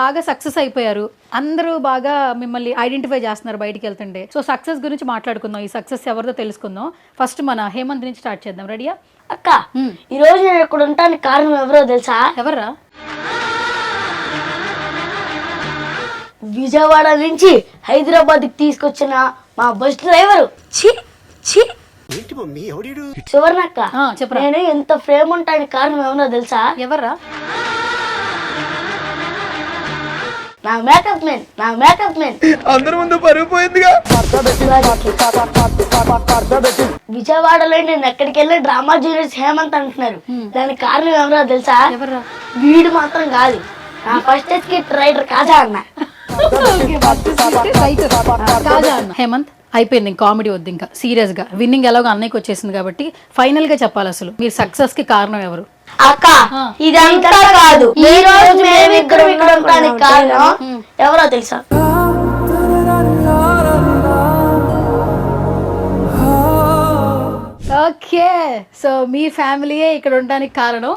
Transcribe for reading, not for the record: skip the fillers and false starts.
బాగా సక్సెస్ అయిపోయారు, అందరూ బాగా మిమ్మల్ని ఐడెంటిఫై చేస్తున్నారు బయటికి వెళ్తుంటే. సో సక్సెస్ గురించి మాట్లాడుకుందాం, ఈ సక్సెస్ ఎవరిదో తెలుసుకుందాం. ఫస్ట్ మన హేమంత్ నుంచి స్టార్ట్ చేద్దాం. రెడీయా? అక్క, ఈ రోజు నేను ఇక్కడ ఉంటానికి కారణం ఎవరో తెలుసా? ఎవర్రా? విజయవాడ నుంచి హైదరాబాద్కి తీసుకొచ్చిన మా బస్ డ్రైవరు సువర్ణక్క. చెప్పరా. నేను ఎంత ఫ్రేమ్ ఉంటానికి కారణం ఎవరో తెలుసా? ఎవర్రా? నా మేకప్ మెన్. అందరి ముందు పరుగు పోయిందిగా. విజయవాడలో నేను ఎక్కడికి వెళ్ళి డ్రామా జూనియర్స్ హేమంత్ అంటున్నారు. దానికి కారణం ఎవరో తెలుసా? ఎవర్రా? వీడు మాత్రం కాదు, నా ఫస్ట్ స్కిట్ రైటర్ కాజా అన్న. హేమంత్ అయిపోయింది, కామెడీ వద్దు ఇంకా, సీరియస్ గా. విన్నింగ్ ఎలాగో అన్నయ్యకి వచ్చేసింది కాబట్టి ఫైనల్ గా చెప్పాలి, అసలు మీరు సక్సెస్ కి కారణం ఎవరు? అక్క, ఇదంతా కాదు, ఈ రోజు మేము ఇక్కడ ఉండడానికి కారణం ఎవరో తెలుసా? ఓకే, సో మీ ఫ్యామిలీయే ఇక్కడ ఉండడానికి కారణం.